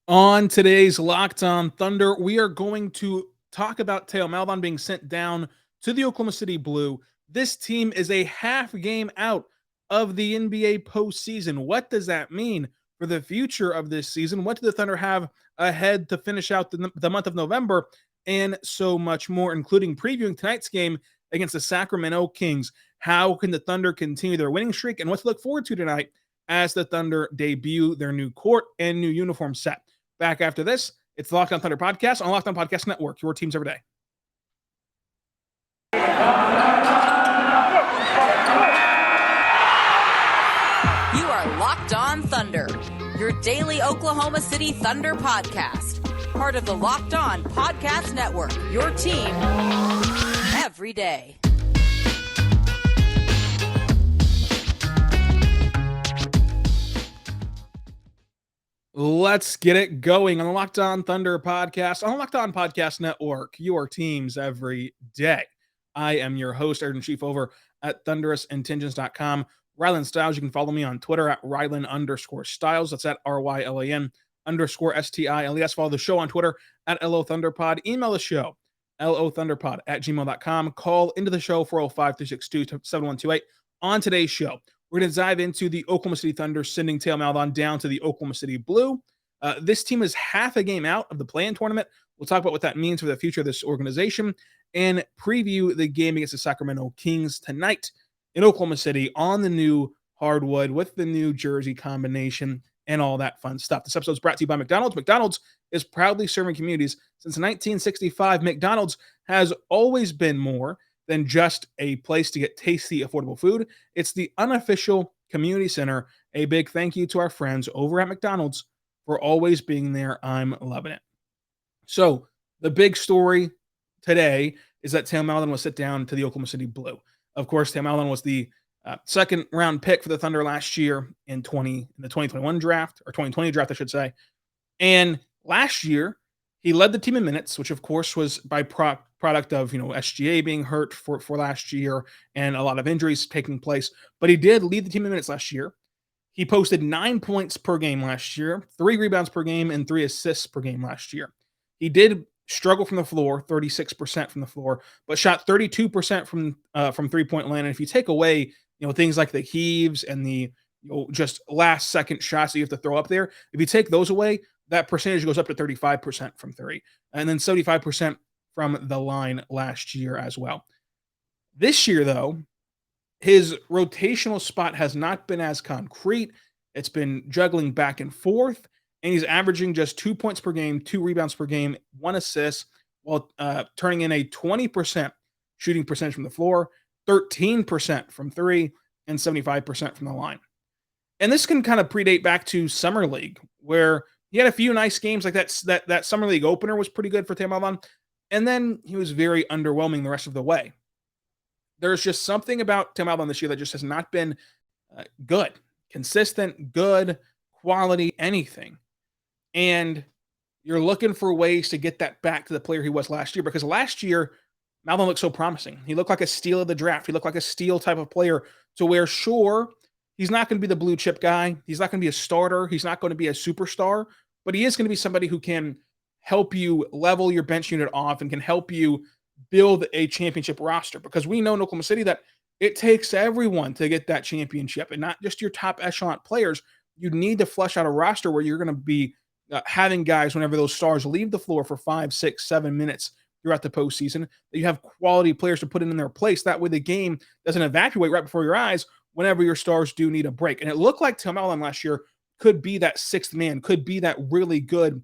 On today's Locked On Thunder, we are going to talk about Theo Maledon being sent down to the Oklahoma City Blue. This team is a half game out of the NBA postseason. What does that mean for the future of this season? What do the Thunder have ahead to finish out the month of November? And so much more, including previewing tonight's game against the Sacramento Kings. How can the Thunder continue their winning streak and what to look forward to tonight as the Thunder debut their new court and new uniform set? Back after this, it's the Locked On Thunder podcast on Locked On Podcast Network, your teams every day. You are Locked On Thunder, your daily Oklahoma City Thunder podcast. Part of the Locked On Podcast Network, your team every day. Let's get it going on the Locked On Thunder podcast on the Locked On Podcast Network, your teams every day. I am your host, editor-in-chief over at thunderousintentions.com. Rylan Styles, you can follow me on Twitter at Rylan_Styles. That's at RYLAN_STILES. Follow the show on Twitter at LOThunderPod. Email the show, LOThunderPod@gmail.com. Call into the show 405-362-7128. On today's show, we're going to dive into the Oklahoma City Thunder sending Theo Maledon down to the Oklahoma City Blue. This team is half a game out of the play-in tournament. We'll talk about what that means for the future of this organization and preview the game against the Sacramento Kings tonight in Oklahoma City on the new hardwood with the new jersey combination and all that fun stuff. This episode is brought to you by McDonald's. McDonald's is proudly serving communities since 1965. McDonald's has always been more than just a place to get tasty, affordable food. It's the unofficial community center. A big thank you to our friends over at McDonald's for always being there. I'm loving it. So the big story today is that Theo Maledon was sent down to the Oklahoma City Blue. Of course, Theo Maledon was the second round pick for the Thunder last year in the 2021 draft, or 2020 draft, I should say. And last year, he led the team in minutes, which of course was by product of SGA being hurt for last year and a lot of injuries taking place. But he did lead the team in minutes last year. He posted 9 points per game last year, 3 rebounds per game, and 3 assists per game last year. He did struggle from the floor, 36% from the floor, but shot 32% from 3-point land. And if you take away things like the heaves and the just last second shots that you have to throw up there, if you take those away, that percentage goes up to 35% from 3, and then 75% from the line last year as well. This year, though, his rotational spot has not been as concrete. It's been juggling back and forth, and he's averaging just 2 points per game, 2 rebounds per game, 1 assist, while turning in a 20% shooting percentage from the floor, 13% from 3, and 75% from the line. And this can kind of predate back to Summer League, where he had a few nice games like that Summer League opener was pretty good for Theo Maledon, and then he was very underwhelming the rest of the way. There's just something about Theo Maledon this year that just has not been good, consistent, good, quality, anything. And you're looking for ways to get that back to the player he was last year, because last year, Maledon looked so promising. He looked like a steal of the draft. He looked like a steal type of player to where, sure, he's not going to be the blue chip guy. He's not going to be a starter. He's not going to be a superstar, but he is going to be somebody who can help you level your bench unit off and can help you build a championship roster, because we know in Oklahoma City that it takes everyone to get that championship and not just your top echelon players. You need to flesh out a roster where you're going to be having guys, whenever those stars leave the floor for 5, 6, 7 minutes throughout the postseason, that you have quality players to put in their place. That way the game doesn't evacuate right before your eyes whenever your stars do need a break. And it looked like Theo Maledon last year could be that sixth man, could be that really good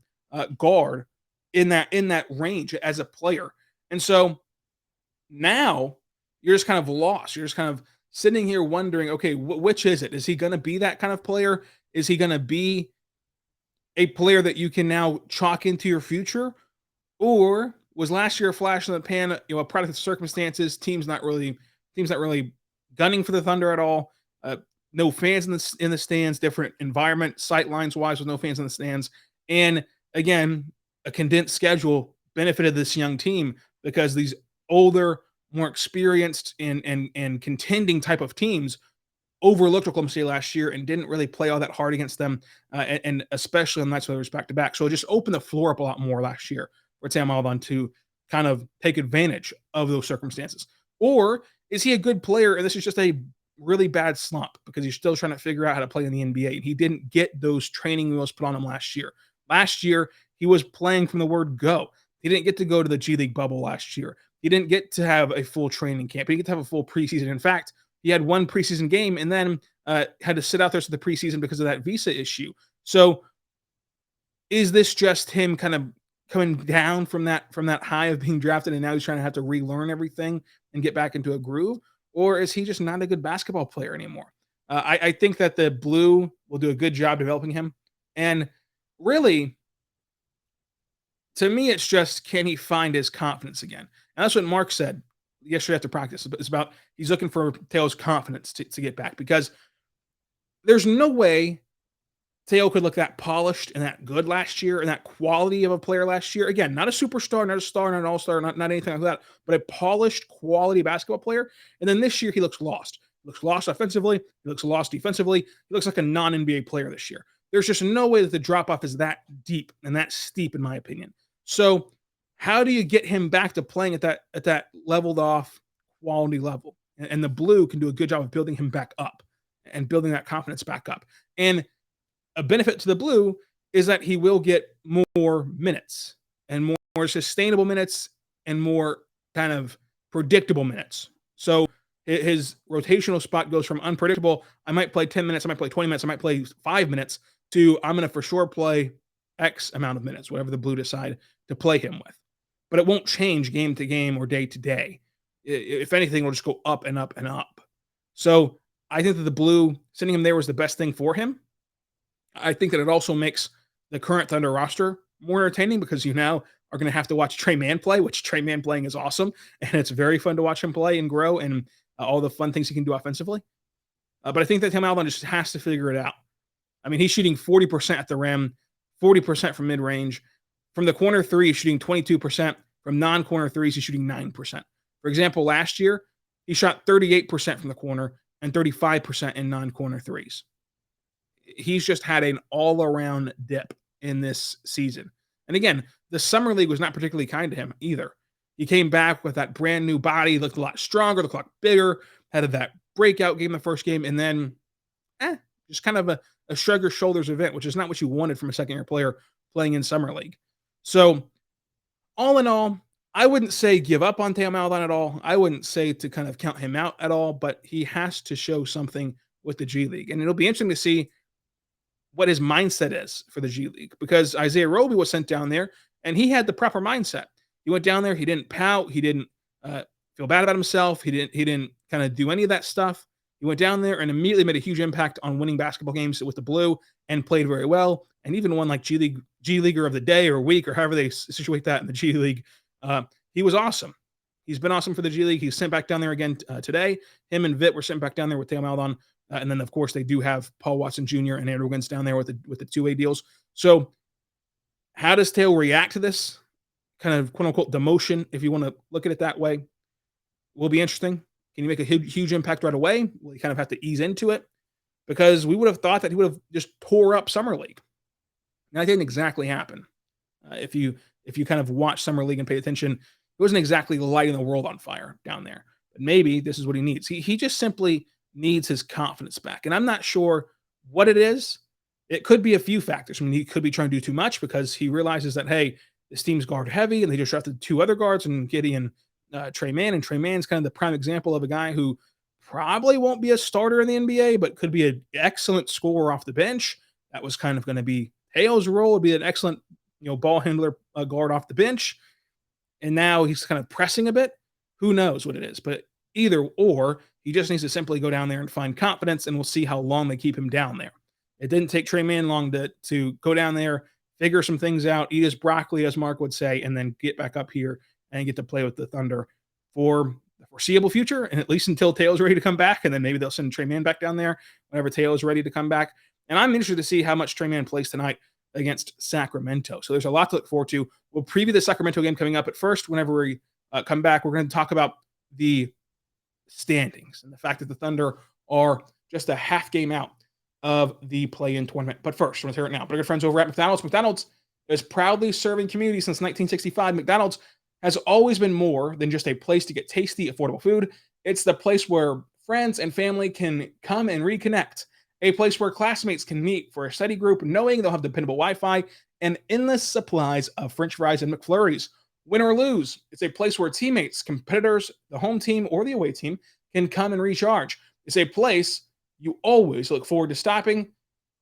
guard in that range as a player. And so now you're just kind of lost. You're just kind of sitting here wondering, okay, which is it? Is he going to be that kind of player? Is he going to be a player that you can now chalk into your future? Or was last year a flash in the pan, a product of circumstances, teams not really gunning for the Thunder at all, no fans in the stands, different environment, sight lines wise with no fans in the stands. And again, a condensed schedule benefited this young team because these older, more experienced and contending type of teams overlooked Oklahoma City last year and didn't really play all that hard against them, and especially on nights where there was back-to-back. So it just opened the floor up a lot more last year for Theo Maledon to kind of take advantage of those circumstances. Or is he a good player and this is just a really bad slump because he's still trying to figure out how to play in the NBA and he didn't get those training wheels put on him last year. Last year, he was playing from the word go. He didn't get to go to the G League bubble last year. He didn't get to have a full training camp. He didn't get to have a full preseason. In fact, he had one preseason game and then had to sit out there for the preseason because of that visa issue. So is this just him kind of coming down from that high of being drafted and now he's trying to have to relearn everything and get back into a groove? Or is he just not a good basketball player anymore? I think that the Blue will do a good job developing him. And really, to me, it's just, can he find his confidence again? And that's what Mark said yesterday after practice. It's about he's looking for Theo's confidence to get back because there's no way Theo could look that polished and that good last year and that quality of a player last year. Again, not a superstar, not a star, not an all-star, not anything like that, but a polished quality basketball player. And then this year he looks lost. He looks lost offensively. He looks lost defensively. He looks like a non-NBA player this year. There's just no way that the drop-off is that deep and that steep, in my opinion. So how do you get him back to playing at that leveled off quality level? And the Blue can do a good job of building him back up and building that confidence back up. And a benefit to the Blue is that he will get more minutes and more sustainable minutes and more kind of predictable minutes. So his rotational spot goes from unpredictable, I might play 10 minutes, I might play 20 minutes, I might play 5 minutes, to I'm going to for sure play X amount of minutes, whatever the Blue decide to play him with. But it won't change game to game or day to day. If anything, it'll just go up and up and up. So I think that the Blue, sending him there was the best thing for him. I think that it also makes the current Thunder roster more entertaining because you now are going to have to watch Tre Mann play, which Tre Mann playing is awesome. And it's very fun to watch him play and grow and all the fun things he can do offensively. But I think that Theo Maledon just has to figure it out. I mean, he's shooting 40% at the rim, 40% from mid-range. From the corner three, he's shooting 22%. From non-corner threes, he's shooting 9%. For example, last year, he shot 38% from the corner and 35% in non-corner threes. He's just had an all-around dip in this season. And again, the summer league was not particularly kind to him either. He came back with that brand new body, looked a lot stronger, looked a lot bigger, had that breakout game the first game, and then just kind of a shrug your shoulders event, which is not what you wanted from a second-year player playing in summer league. So all in all, I wouldn't say give up on Theo Maledon at all. I wouldn't say to kind of count him out at all, but he has to show something with the G League. And it'll be interesting to see what his mindset is for the G League, because Isaiah Roby was sent down there and he had the proper mindset. He went down there, he didn't pout, he didn't feel bad about himself, he didn't kind of do any of that stuff. He went down there and immediately made a huge impact on winning basketball games with the Blue and played very well, and even won like G Leaguer of the day or week or however they situate that in the G League. He was awesome. He's been awesome for the G League. He's sent back down there again today. Him and Vit were sent back down there with Theo Maledon. And then, of course, they do have Paul Watson Jr. and Andrew Wiggins down there with the two-way deals. So how does Theo react to this kind of quote-unquote demotion, if you want to look at it that way? Will be interesting. Can he make a huge impact right away? Will he kind of have to ease into it? Because we would have thought that he would have just tore up Summer League. And that didn't exactly happen. If you kind of watch Summer League and pay attention, it wasn't exactly lighting the world on fire down there. But maybe this is what he needs. He just simply needs his confidence back. And I'm not sure what it is. It could be a few factors. I mean, he could be trying to do too much because he realizes that, hey, this team's guard heavy and they just drafted two other guards and Gideon Tre Mann. And Tre Mann's kind of the prime example of a guy who probably won't be a starter in the NBA, but could be an excellent scorer off the bench. That was kind of going to be Theo's role, would be an excellent, ball handler guard off the bench. And now he's kind of pressing a bit. Who knows what it is, but either or, he just needs to simply go down there and find confidence, and we'll see how long they keep him down there. It didn't take Tre Mann long to go down there, figure some things out, eat his broccoli, as Mark would say, and then get back up here and get to play with the Thunder for the foreseeable future, and at least until Theo's ready to come back, and then maybe they'll send Tre Mann back down there whenever Theo's ready to come back. And I'm interested to see how much Tre Mann plays tonight against Sacramento. So there's a lot to look forward to. We'll preview the Sacramento game coming up. But first, whenever we come back, we're going to talk about the standings and the fact that the Thunder are just a half game out of the play-in tournament. But first, let's hear it now. But our good friends over at McDonald's. McDonald's is proudly serving community since 1965. McDonald's has always been more than just a place to get tasty, affordable food. It's the place where friends and family can come and reconnect, a place where classmates can meet for a study group, knowing they'll have dependable Wi-Fi and endless supplies of French fries and McFlurries. Win or lose, it's a place where teammates, competitors, the home team, or the away team can come and recharge. It's a place you always look forward to stopping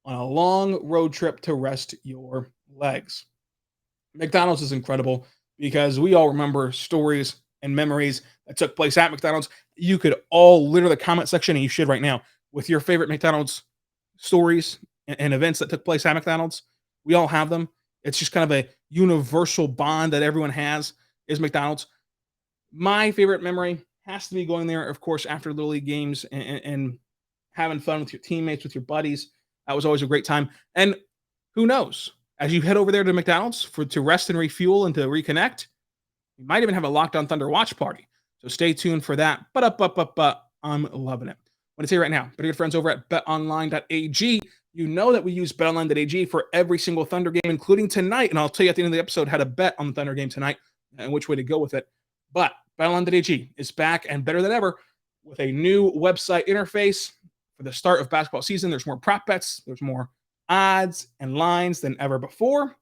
on a long road trip to rest your legs. McDonald's is incredible because we all remember stories and memories that took place at McDonald's. You could all litter the comment section, and you should right now, with your favorite McDonald's stories and events that took place at McDonald's. We all have them. It's just kind of a universal bond that everyone has is McDonald's. My favorite memory has to be going there, of course, after Little League games and having fun with your teammates, with your buddies. That was always a great time. And who knows, as you head over there to McDonald's to rest and refuel and to reconnect, you might even have a Locked On Thunder watch party. So stay tuned for that. But I'm loving it. I want to say right now, but good friends over at BetOnline.ag, you know that we use BetOnline.ag for every single Thunder game, including tonight. And I'll tell you at the end of the episode how to bet on the Thunder game tonight and which way to go with it. But BetOnline.ag is back and better than ever with a new website interface for the start of basketball season. There's more prop bets. There's more odds and lines than ever before.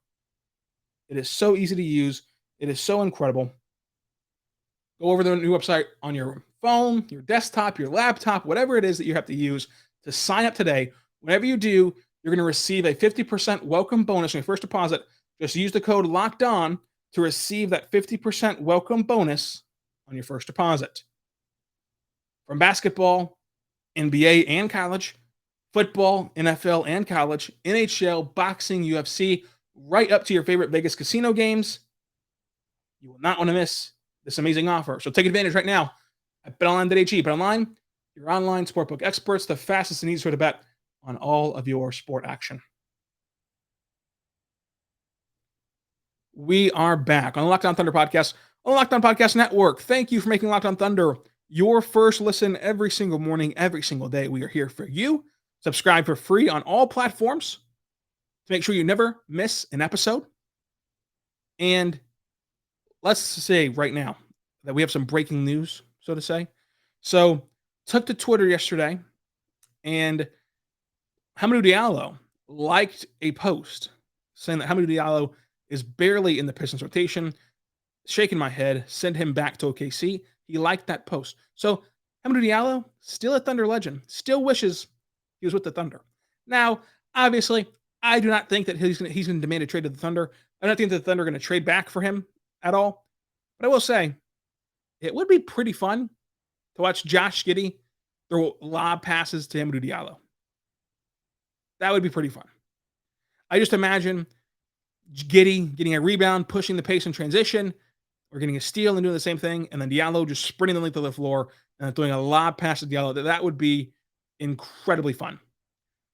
It is so easy to use. It is so incredible. Go over the new website on your phone, your desktop, your laptop, whatever it is that you have to use to sign up today. Whenever you do, you're going to receive a 50% welcome bonus on your first deposit. Just use the code Locked On to receive that 50% welcome bonus on your first deposit. From basketball, NBA and college, football, NFL and college, NHL, boxing, UFC, right up to your favorite Vegas casino games, you will not want to miss this amazing offer. So take advantage right now at BetOnline.ag. BetOnline, your online sportbook experts, the fastest and easiest way to bet on all of your sport action. We are back on the Locked On Thunder podcast, on the Locked On Podcast Network. Thank you for making Locked On Thunder your first listen every single morning, every single day. We are here for you. Subscribe for free on all platforms to make sure you never miss an episode. And let's say right now that we have some breaking news, so to say. So, took to Twitter yesterday, and Hamidou Diallo liked a post saying that Hamidou Diallo is barely in the Pistons rotation. Shaking my head, send him back to OKC. He liked that post. So, Hamidou Diallo, still a Thunder legend, still wishes he was with the Thunder. Now, obviously, I do not think that he's going to demand a trade to the Thunder. I don't think that the Thunder are going to trade back for him at all. But I will say, it would be pretty fun to watch Josh Giddey throw lob passes to Hamidou Diallo. That would be pretty fun. I just imagine Giddey getting a rebound, pushing the pace in transition, or getting a steal and doing the same thing, and then Diallo just sprinting the length of the floor and throwing a lob pass to Diallo. That would be incredibly fun.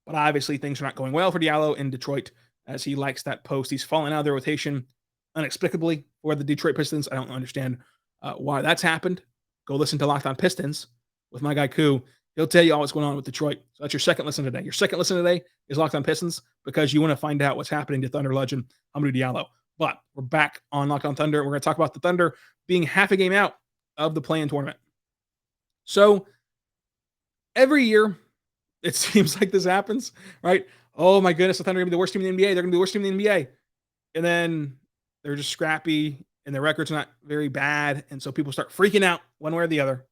But obviously, things are not going well for Diallo in Detroit as he likes that post. He's fallen out of their rotation inexplicably for the Detroit Pistons. I don't understand why that's happened. Go listen to Locked On Pistons with my guy Koo. He'll tell you all what's going on with Detroit. So that's your second listen today. Your second listen today is Locked On Pistons because you want to find out what's happening to Thunder legend Hamidou Diallo. But we're back on Locked On Thunder. We're going to talk about the Thunder being half a game out of the play-in tournament. So every year, it seems like this happens, right? Oh my goodness, the Thunder are going to be the worst team in the NBA. They're going to be the worst team in the NBA. And then they're just scrappy and their record's not very bad. And so people start freaking out one way or the other.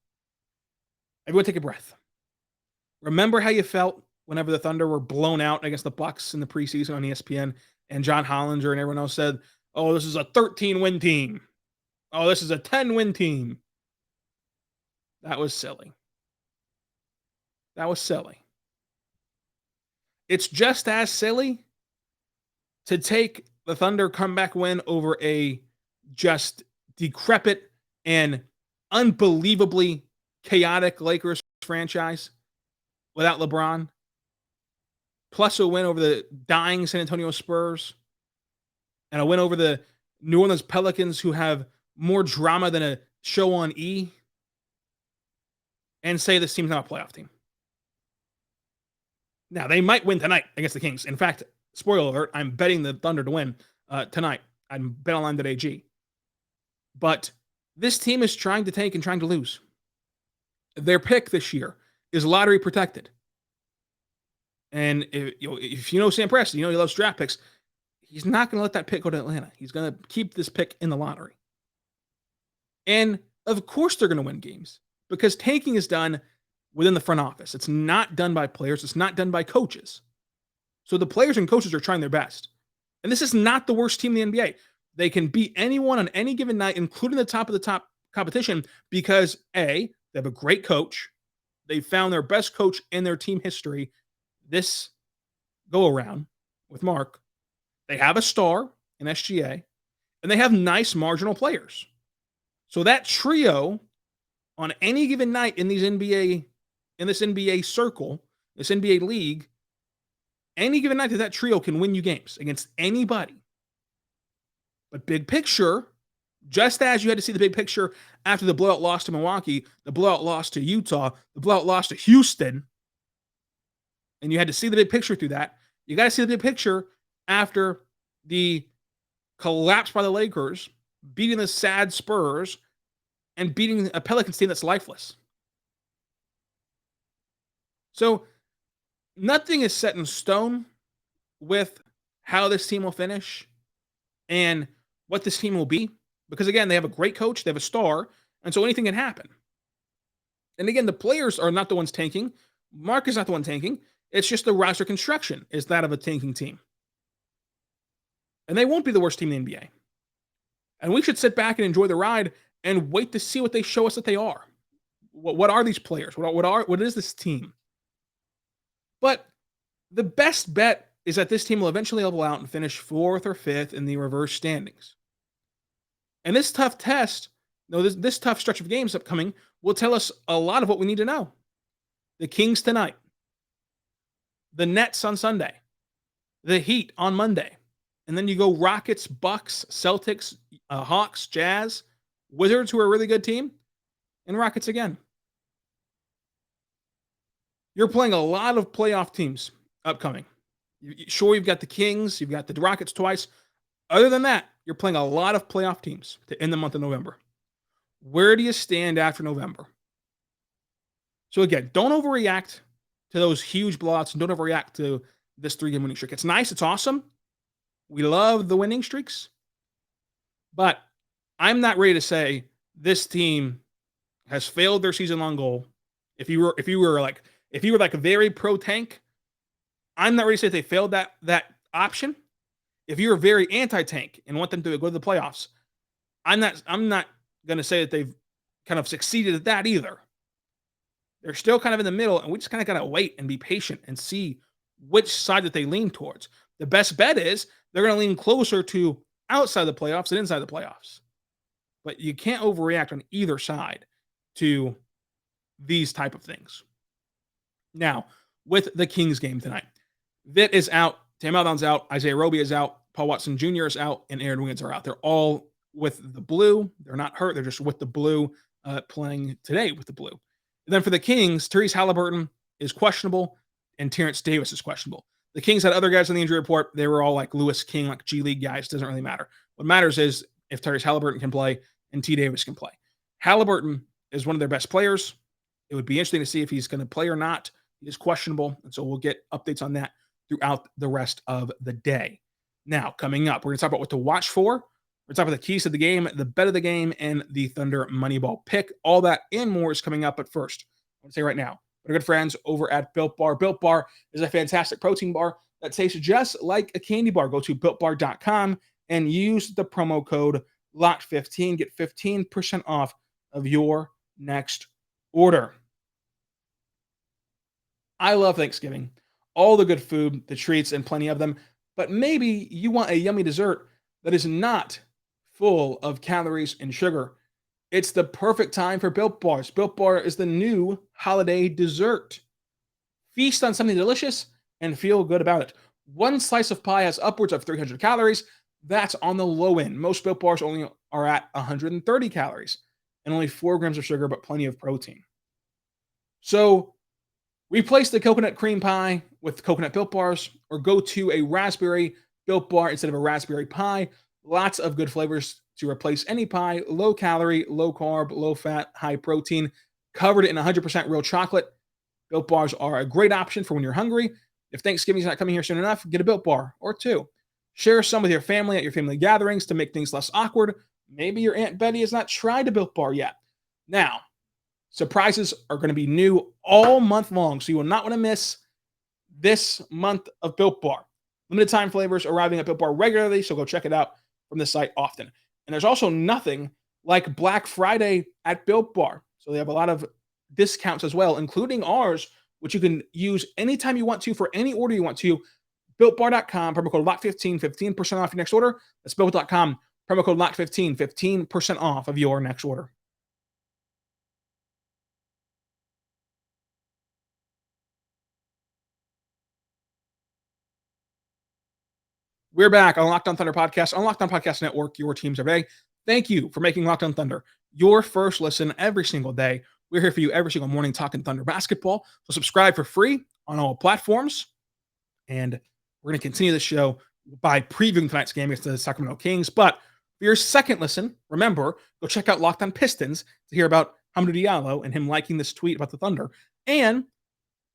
Everyone take a breath. Remember how you felt whenever the Thunder were blown out against the Bucks in the preseason on ESPN and John Hollinger and everyone else said, oh, this is a 13-win team. Oh, this is a 10-win team. That was silly. That was silly. It's just as silly to take the Thunder comeback win over a just decrepit and unbelievably chaotic Lakers franchise without LeBron, plus a win over the dying San Antonio Spurs, and a win over the New Orleans Pelicans, who have more drama than a show on E, and say this team's not a playoff team. Now, they might win tonight against the Kings. In fact, spoiler alert, I'm betting the Thunder to win tonight. I'm BetOnline AG. But this team is trying to tank and trying to lose. Their pick this year is lottery protected. And if you know Sam Preston, you know he loves draft picks. He's not going to let that pick go to Atlanta. He's going to keep this pick in the lottery. And of course they're going to win games because tanking is done within the front office. It's not done by players. It's not done by coaches. So the players and coaches are trying their best. And this is not the worst team in the NBA. They can beat anyone on any given night, including the top of the top competition, because A, they have a great coach. They found their best coach in their team history this go around with Mark. They have a star in SGA, and they have nice marginal players. So that trio on any given night in this NBA circle, this NBA league, any given night that trio can win you games against anybody. But big picture, just as you had to see the big picture after the blowout loss to Milwaukee, the blowout loss to Utah, the blowout loss to Houston, and you had to see the big picture through that, you got to see the big picture after the collapse by the Lakers, beating the sad Spurs, and beating a Pelicans team that's lifeless. So nothing is set in stone with how this team will finish and what this team will be. Because again, they have a great coach, they have a star, and so anything can happen. And again, the players are not the ones tanking. Mark is not the one tanking. It's just the roster construction is that of a tanking team. And they won't be the worst team in the NBA. And we should sit back and enjoy the ride and wait to see what they show us that they are. What are these players? What is this team? But the best bet is that this team will eventually level out and finish 4th or 5th in the reverse standings. And this tough test, this tough stretch of games upcoming, will tell us a lot of what we need to know. The Kings tonight, the Nets on Sunday, the Heat on Monday, and then you go Rockets, Bucks, Celtics, Hawks, Jazz, Wizards, who are a really good team, and Rockets again. You're playing a lot of playoff teams upcoming. Sure, you've got the Kings, you've got the Rockets twice. Other than that, you're playing a lot of playoff teams to end the month of November. Where do you stand after November? So again, don't overreact to those huge blowouts and don't overreact to this 3-game winning streak. It's nice. It's awesome. We love the winning streaks. But I'm not ready to say this team has failed their season-long goal. If you were like a very pro tank, I'm not ready to say they failed that option. If you're very anti-tank and want them to go to the playoffs, I'm not going to say that they've kind of succeeded at that either. They're still kind of in the middle, and we just kind of got to wait and be patient and see which side that they lean towards. The best bet is they're going to lean closer to outside the playoffs than inside the playoffs. But you can't overreact on either side to these type of things. Now, with the Kings game tonight, Vit is out, Theo Maledon's out, Isaiah Roby is out, Paul Watson Jr. is out, and Aaron Wiggins are out. They're all with the blue. They're not hurt. They're just with the blue, playing today with the blue. And then for the Kings, Tyrese Halliburton is questionable, and Terrence Davis is questionable. The Kings had other guys on the injury report. They were all like Lewis King, like G League guys. Doesn't really matter. What matters is if Tyrese Halliburton can play and T. Davis can play. Halliburton is one of their best players. It would be interesting to see if he's going to play or not. He is questionable, and so we'll get updates on that throughout the rest of the day. Now, coming up, we're going to talk about what to watch for. We're going to talk about the keys to the game, the bet of the game, and the Thunder Moneyball pick. All that and more is coming up. But first, I want to say right now, our good friends over at Built Bar. Built Bar is a fantastic protein bar that tastes just like a candy bar. Go to BuiltBar.com and use the promo code LOCKED15. Get 15% off of your next order. I love Thanksgiving. All the good food, the treats, and plenty of them. But maybe you want a yummy dessert that is not full of calories and sugar. It's the perfect time for Built Bars. Built Bar is the new holiday dessert. Feast on something delicious and feel good about it. One slice of pie has upwards of 300 calories. That's on the low end. Most Built Bars only are at 130 calories and only 4 grams of sugar, but plenty of protein. So Replace the coconut cream pie with coconut Built Bars, or go to a raspberry Built Bar instead of a raspberry pie. Lots of good flavors to replace any pie. Low calorie, low carb, low fat, high protein, covered in 100% real chocolate. Built Bars are a great option for when you're hungry. If Thanksgiving's not coming here soon enough, get a Built Bar or two. Share some with your family at your family gatherings to make things less awkward. Maybe your Aunt Betty has not tried a Built Bar yet. Now, surprises are going to be new all month long, so you will not want to miss this month of Built Bar. Limited time flavors arriving at Built Bar regularly, so go check it out from the site often. And there's also nothing like Black Friday at Built Bar. So they have a lot of discounts as well, including ours, which you can use anytime you want to for any order you want to. BuiltBar.com, promo code LOCK15, 15% off your next order. That's Built.com, promo code LOCK15, 15% off of your next order. We're back on Locked On Thunder podcast, on Locked On Podcast Network, your teams every day. Thank you for making Locked On Thunder your first listen every single day. We're here for you every single morning talking Thunder basketball. So subscribe for free on all platforms. And we're going to continue the show by previewing tonight's game against the Sacramento Kings. But for your second listen, remember, go check out Locked On Pistons to hear about Hamidou Diallo and him liking this tweet about the Thunder. And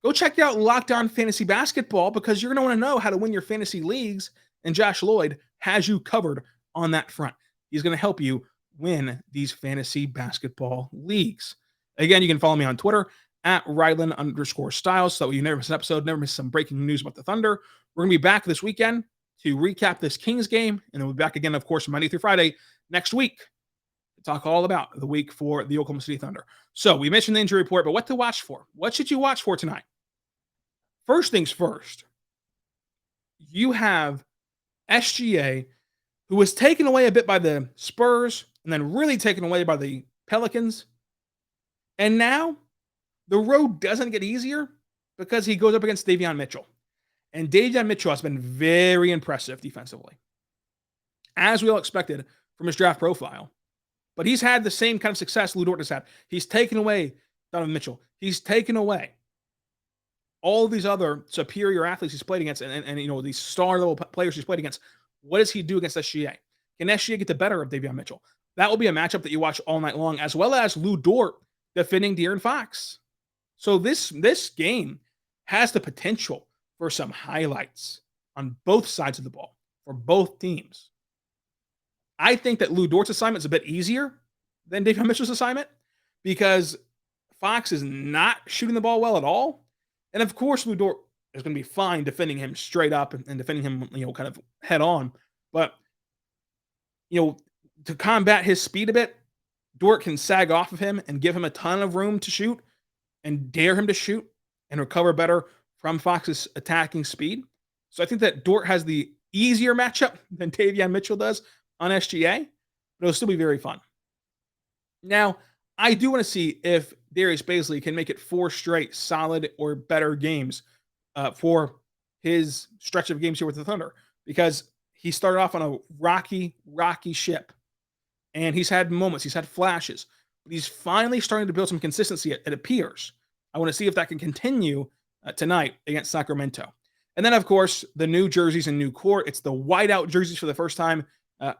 go check out Locked On Fantasy Basketball, because you're going to want to know how to win your fantasy leagues. And Josh Lloyd has you covered on that front. He's going to help you win these fantasy basketball leagues. Again, you can follow me on Twitter at Rylan_Styles, so you never miss an episode, never miss some breaking news about the Thunder. We're going to be back this weekend to recap this Kings game, and then we'll be back again, of course, Monday through Friday next week to talk all about the week for the Oklahoma City Thunder. So we mentioned the injury report, but what to watch for? What should you watch for tonight? First things first, you have SGA, who was taken away a bit by the Spurs and then really taken away by the Pelicans. And now the road doesn't get easier because he goes up against Davion Mitchell. And Davion Mitchell has been very impressive defensively, as we all expected from his draft profile. But he's had the same kind of success Lu Dort has had. He's taken away Donovan Mitchell. He's taken away all these other superior athletes he's played against, and you know, these star-level players he's played against. What does he do against SGA? Can SGA get the better of Davion Mitchell? That will be a matchup that you watch all night long, as well as Lu Dort defending De'Aaron Fox. So this game has the potential for some highlights on both sides of the ball for both teams. I think that Lu Dort's assignment is a bit easier than Davion Mitchell's assignment, because Fox is not shooting the ball well at all. And of course, Lu Dort is going to be fine defending him straight up and defending him, you know, kind of head on. But, you know, to combat his speed a bit, Dort can sag off of him and give him a ton of room to shoot and dare him to shoot and recover better from Fox's attacking speed. So I think that Dort has the easier matchup than Davion Mitchell does on SGA, but it'll still be very fun. Now, I do want to see if Darius Bazley can make it 4 straight solid or better games for his stretch of games here with the Thunder, because he started off on a rocky ship, and he's had moments, he's had flashes, but he's finally starting to build some consistency, it appears. I want to see if that can continue tonight against Sacramento. And then, of course, the new jerseys and new court. It's the whiteout jerseys for the first time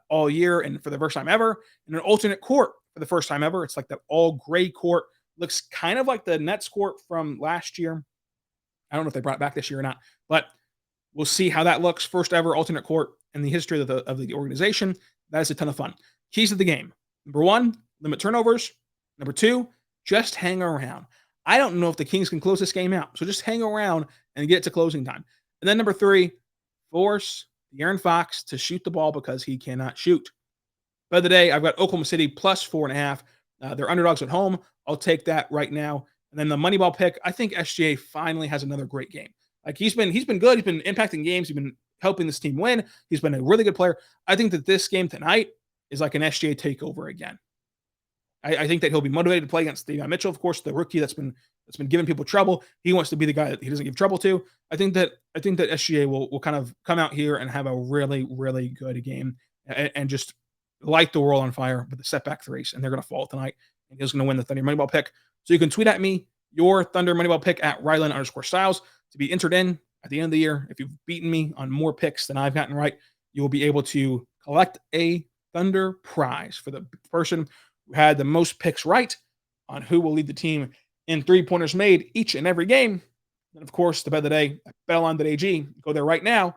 all year, and for the first time ever, and an alternate court for the first time ever. It's like that all gray court. Looks kind of like the Nets court from last year. I don't know if they brought it back this year or not, but we'll see how that looks. First ever alternate court in the history of the organization. That is a ton of fun. Keys of the game. Number 1, limit turnovers. Number 2, just hang around. I don't know if the Kings can close this game out, so just hang around and get it to closing time. And then number 3, force De'Aaron Fox to shoot the ball because he cannot shoot. But of the day, I've got Oklahoma City plus 4.5. They're underdogs at home. I'll take that right now. And then the Moneyball pick, I think SGA finally has another great game. Like he's been good. He's been impacting games. He's been helping this team win. He's been a really good player. I think that this game tonight is like an SGA takeover again. I think that he'll be motivated to play against Davion Mitchell, of course, the rookie that's been giving people trouble. He wants to be the guy that he doesn't give trouble to. I think that SGA will kind of come out here and have a really, really good game and just light the world on fire with the setback threes, and they're going to fall tonight. And he's going to win the Thunder Moneyball pick. So you can tweet at me your Thunder Moneyball pick at Ryland_Styles to be entered in at the end of the year. If you've beaten me on more picks than I've gotten right, you will be able to collect a Thunder prize for the person who had the most picks right on who will lead the team in three-pointers made each and every game. And of course, the bet of the day at BetOnline.ag. Go there right now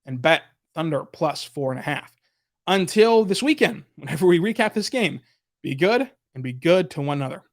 and bet Thunder plus 4.5. Until this weekend, whenever we recap this game, be good and be good to one another.